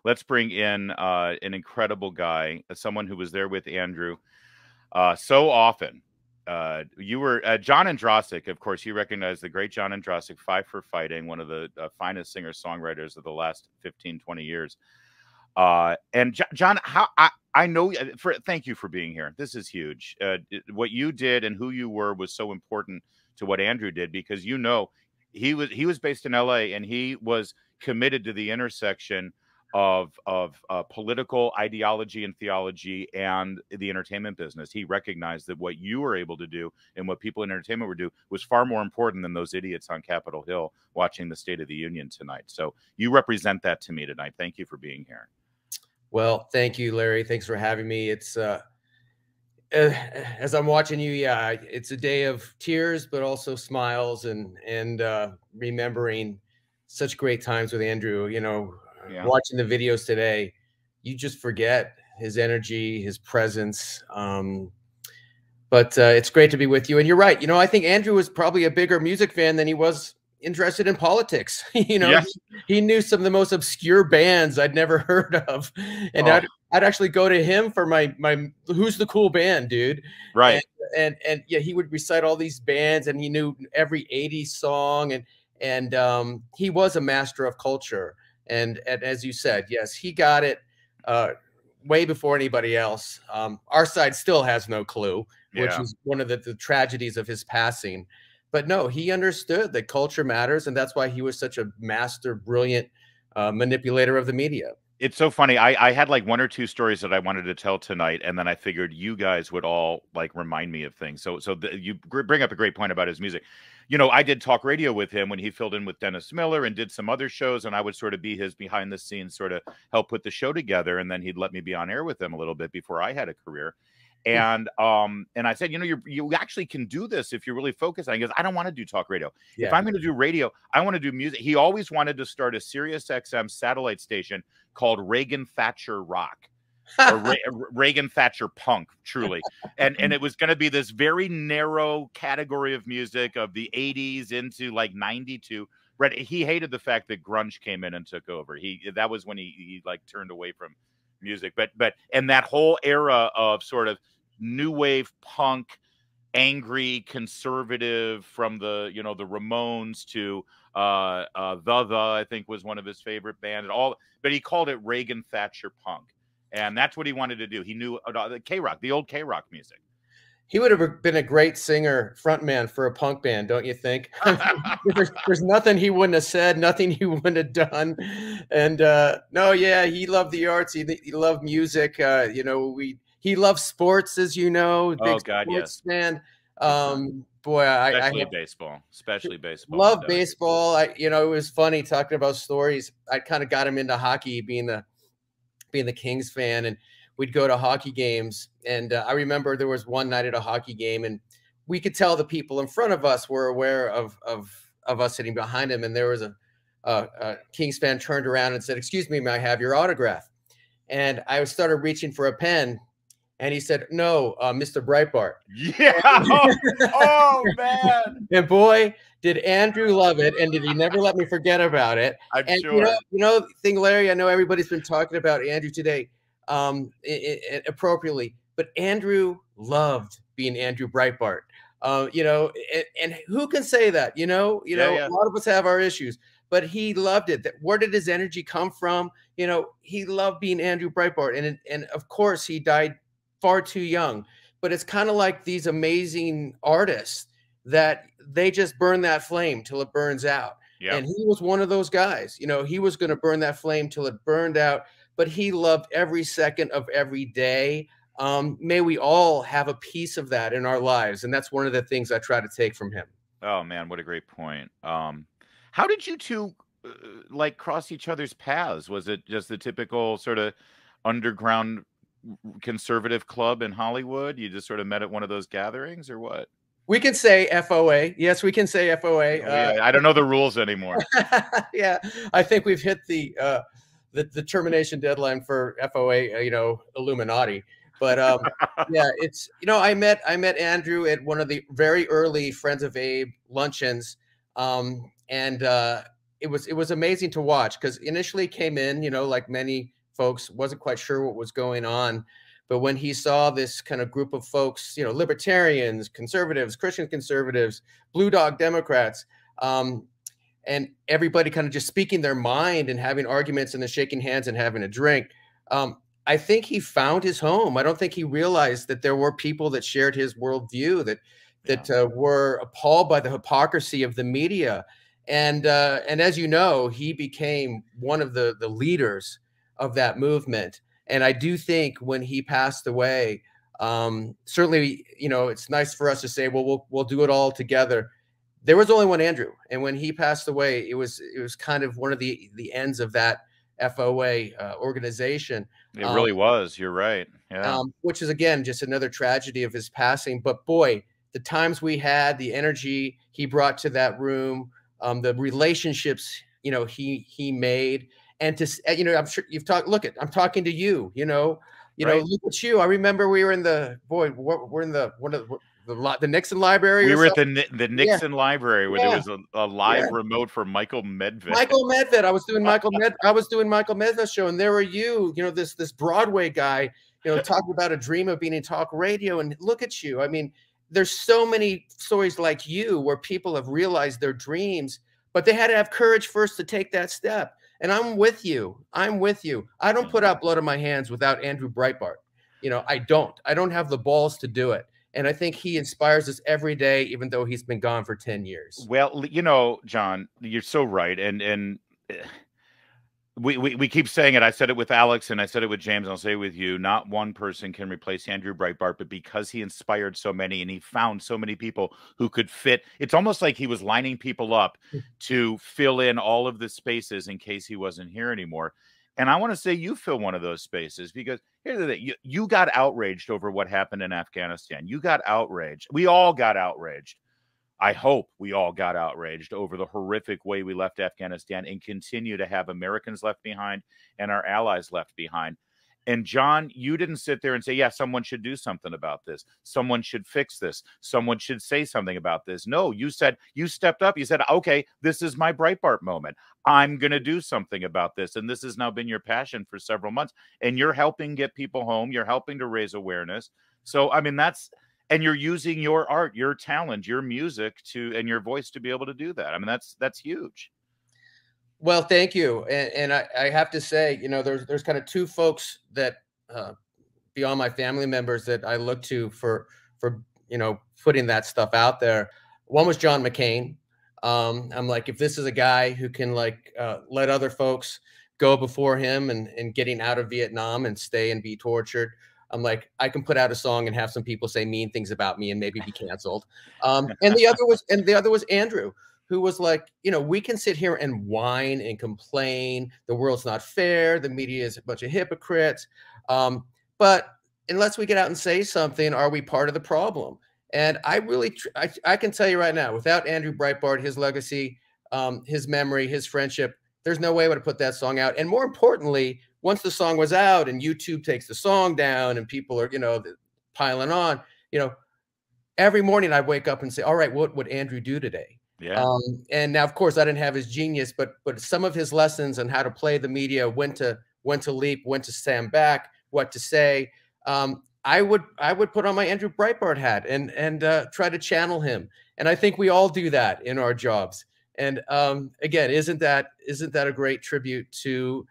let's bring in an incredible guy, someone who was there with Andrew so often. You were John Ondrasik, of course. You recognize the great John Ondrasik, Five for Fighting, one of the finest singer-songwriters of the last 15, 20 years. And John, I know. Thank you for being here. This is huge. What you did and who you were was so important to what Andrew did, because he was based in L.A. and he was committed to the intersection of political ideology and theology and the entertainment business. He recognized that what you were able to do and what people in entertainment would do was far more important than those idiots on Capitol Hill watching the State of the Union tonight. So you represent that to me tonight. Thank you for being here. Well, thank you, Larry. Thanks for having me. It's as I'm watching you, yeah, it's a day of tears, but also smiles and remembering such great times with Andrew. You know, watching the videos today, you just forget his energy, his presence. But it's great to be with you. And you're right. You know, I think Andrew was probably a bigger music fan than he was interested in politics. You know, he knew some of the most obscure bands I'd never heard of, and I'd actually go to him for my who's the cool band, dude, right? And yeah, he would recite all these bands, and he knew every 80s song, and he was a master of culture. And as you said, yes, he got it way before anybody else. Our side still has no clue, which is one of the tragedies of his passing. But no, he understood that culture matters, and that's why he was such a master, brilliant manipulator of the media. It's so funny. I had like one or two stories that I wanted to tell tonight, and then I figured you guys would all like remind me of things. So you bring up a great point about his music. You know, I did talk radio with him when he filled in with Dennis Miller and did some other shows, and I would sort of be his behind the scenes, sort of help put the show together, and then he'd let me be on air with him a little bit before I had a career. And I said, you know, you actually can do this if you're really focused. And he goes, I don't want to do talk radio. If I'm going to do radio, I want to do music. He always wanted to start a Sirius XM satellite station called Reagan Thatcher Rock or Reagan Thatcher Punk, truly. And it was going to be this very narrow category of music of the 80s into like 92. Right. He hated the fact that grunge came in and took over. That was when he like turned away from music, but and that whole era of sort of new wave punk, angry conservative, from the, you know, the Ramones to I think was one of his favorite bands, but he called it Reagan Thatcher Punk, and that's what he wanted to do. He knew the K-Rock, the old K-Rock music. He would have been a great singer, frontman for a punk band, don't you think? there's nothing he wouldn't have said, nothing he wouldn't have done. And no, yeah, he loved the arts. He loved music. You know, he loved sports, as you know. Oh God, yes. Man, boy, especially baseball. Love baseball. You know, it was funny talking about stories. I kind of got him into hockey, being the Kings fan, and we'd go to hockey games. And I remember there was one night at a hockey game, and we could tell the people in front of us were aware of us sitting behind him. And there was a Kings fan turned around and said, "Excuse me, may I have your autograph?" And I started reaching for a pen, and he said, "No, Mr. Breitbart." Yeah. Oh man. And boy, did Andrew love it, and did he never let me forget about it. I'm sure. You know, thing, Larry, I know everybody's been talking about Andrew today, appropriately, but Andrew loved being Andrew Breitbart. You know, and who can say that? You know, a lot of us have our issues, but he loved it. Where did his energy come from? You know, he loved being Andrew Breitbart, and of course he died far too young. But it's kind of like these amazing artists that they just burn that flame till it burns out. Yep. And he was one of those guys. You know, he was going to burn that flame till it burned out, but he loved every second of every day. May we all have a piece of that in our lives. And that's one of the things I try to take from him. Oh man, what a great point. How did you two like cross each other's paths? Was it just the typical sort of underground conservative club in Hollywood? You just sort of met at one of those gatherings, or what? We can say FOA. Yes, we can say FOA. I don't know the rules anymore. Yeah, I think we've hit the termination deadline for FOA. You know, Illuminati. But yeah, it's, you know, I met Andrew at one of the very early Friends of Abe luncheons, and it was amazing to watch, because initially came in, you know, like many folks, wasn't quite sure what was going on. But when he saw this kind of group of folks, you know, libertarians, conservatives, Christian conservatives, blue dog Democrats, and everybody kind of just speaking their mind and having arguments and then shaking hands and having a drink, I think he found his home. I don't think he realized that there were people that shared his worldview, that were appalled by the hypocrisy of the media. And as you know, he became one of the leaders of that movement. And I do think when he passed away, certainly, you know, it's nice for us to say, well, we'll do it all together. There was only one Andrew, and when he passed away, it was kind of one of the ends of that FOA organization. It really was. You're right. Yeah. Which is, again, just another tragedy of his passing. But boy, the times we had, the energy he brought to that room, the relationships, you know, he made, and to, you know, I'm sure you've talked. Look, I'm talking to you. You know, Right. look at you. I remember we were in the we're in the one of the Nixon Library. We or were at something. the Nixon Library where there was a live remote for Michael Medved. Michael Medved. I was doing Michael Medved show, and there were you know, this Broadway guy, you know, talking about a dream of being in talk radio, and look at you. I mean, there's so many stories like you where people have realized their dreams, but they had to have courage first to take that step. And I'm with you. I'm with you. I don't put out blood on my hands without Andrew Breitbart. You know, I don't have the balls to do it. And I think he inspires us every day, even though he's been gone for 10 years. Well, you know, John, you're so right. And we keep saying it. I said it with Alex and I said it with James. And I'll say it with you. Not one person can replace Andrew Breitbart, but because he inspired so many and he found so many people who could fit, it's almost like he was lining people up to fill in all of the spaces in case he wasn't here anymore. And I want to say you fill one of those spaces, because here's the thing. You got outraged over what happened in Afghanistan. You got outraged. We all got outraged. I hope we all got outraged over the horrific way we left Afghanistan and continue to have Americans left behind and our allies left behind. And John, you didn't sit there and say, yeah, someone should do something about this. Someone should fix this. Someone should say something about this. No, you said, you stepped up. You said, okay, this is my Breitbart moment. I'm going to do something about this. And this has now been your passion for several months. And you're helping get people home. You're helping to raise awareness. So, I mean, and you're using your art, your talent, your music and your voice to be able to do that. I mean, that's huge. Well, thank you. And I have to say, you know, there's kind of two folks that beyond my family members that I look to for, you know, putting that stuff out there. One was John McCain. I'm like, if this is a guy who can like let other folks go before him and getting out of Vietnam and stay and be tortured, I'm like, I can put out a song and have some people say mean things about me and maybe be canceled. And the other was Andrew, who was like, you know, we can sit here and whine and complain. The world's not fair. The media is a bunch of hypocrites. But unless we get out and say something, are we part of the problem? And I really, I can tell you right now, without Andrew Breitbart, his legacy, his memory, his friendship, there's no way I would have put that song out. And more importantly, once the song was out and YouTube takes the song down and people are, you know, piling on, you know, every morning I wake up and say, all right, what would Andrew do today? Yeah. And now, of course, I didn't have his genius, but some of his lessons on how to play the media, when to leap, when to stand back, what to say. I would put on my Andrew Breitbart hat and try to channel him. And I think we all do that in our jobs. And again, isn't that a great tribute to,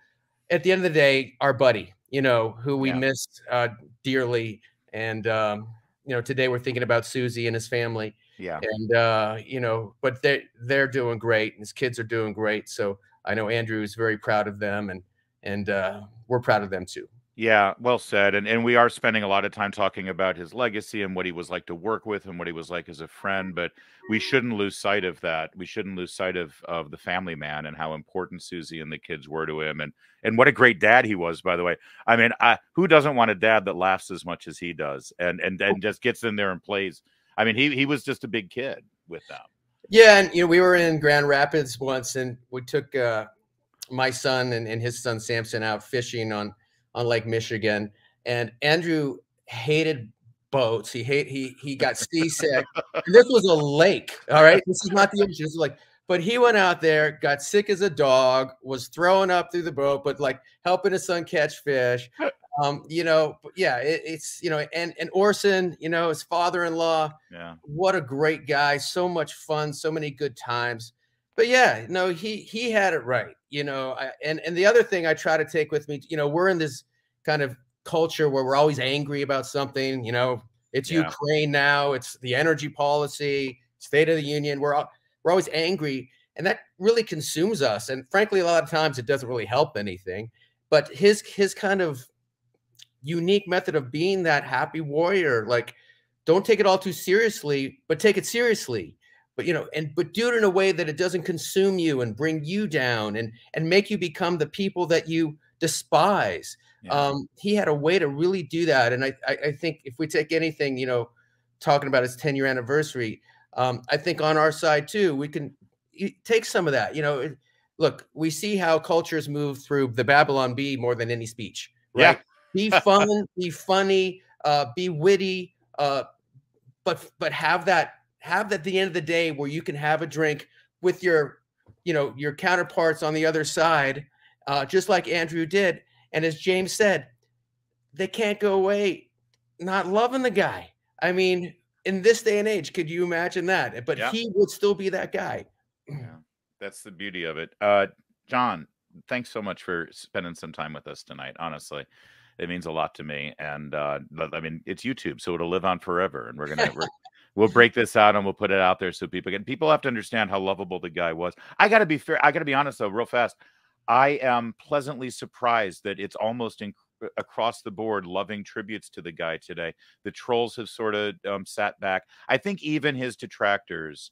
at the end of the day, our buddy, you know, who we missed dearly. And you know, today we're thinking about Susie and his family. Yeah. And you know, but they're doing great, and his kids are doing great. So I know Andrew is very proud of them, and we're proud of them too. Yeah, well said. And we are spending a lot of time talking about his legacy and what he was like to work with and what he was like as a friend, but we shouldn't lose sight of that. We shouldn't lose sight of the family man and how important Susie and the kids were to him, and what a great dad he was, by the way. I mean, who doesn't want a dad that laughs as much as he does and just gets in there and plays? I mean, he was just a big kid with them. Yeah, and you know, we were in Grand Rapids once, and we took my son and his son Samson out fishing on Lake Michigan, and Andrew hated boats. He got seasick. And this was a lake. All right, this is not the ocean. This is like But he went out there, got sick as a dog, was throwing up through the boat, but like helping his son catch fish. Yeah, it's and Orson, his father-in-law, Yeah. what a great guy, so much fun, so many good times. But yeah, no, he had it right, and the other thing I try to take with me, we're in this kind of culture where we're always angry about something, it's Yeah. Ukraine now, it's the energy policy, State of the Union. We're always angry, and that really consumes us. And frankly, a lot of times it doesn't really help anything. But his kind of unique method of being that happy warrior, like, don't take it all too seriously, but take it seriously. But do it in a way that it doesn't consume you and bring you down and make you become the people that you despise. Yeah. He had a way to really do that. And I think if we take anything, talking about his 10-year anniversary, I think on our side too, we can take some of that. Look, we see how cultures move through the Babylon Bee more than any speech, Yeah. right? Be fun, be funny, be witty, but have that at the end of the day where you can have a drink with your counterparts on the other side, just like Andrew did. And as James said, they can't go away not loving the guy. I mean, in this day and age, could you imagine that? But Yeah. he would still be that guy. Yeah. That's the beauty of it. John, thanks so much for spending some time with us tonight. Honestly, it means a lot to me. And I mean, it's YouTube, so it'll live on forever. And we'll break this out and we'll put it out there so people have to understand how lovable the guy was. I got to be fair. I got to be honest though, real fast. I am pleasantly surprised that it's almost across the board loving tributes to the guy today. The trolls have sort of sat back. I think even his detractors,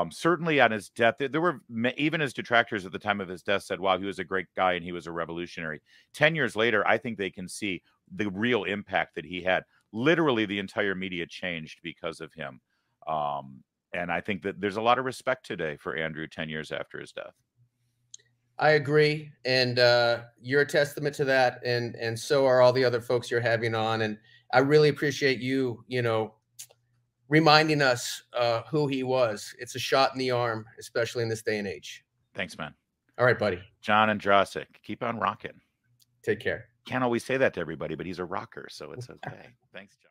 certainly on his death, there were even his detractors at the time of his death said, wow, he was a great guy and he was a revolutionary. 10 years later, I think they can see the real impact that he had. Literally, the entire media changed because of him. And I think that there's a lot of respect today for Andrew 10 years after his death. I agree, and you're a testament to that, and so are all the other folks you're having on. And I really appreciate you, reminding us who he was. It's a shot in the arm, especially in this day and age. Thanks, man. All right, buddy. John Ondrasik, keep on rocking. Take care. Can't always say that to everybody, but he's a rocker, so it's okay. Thanks, John.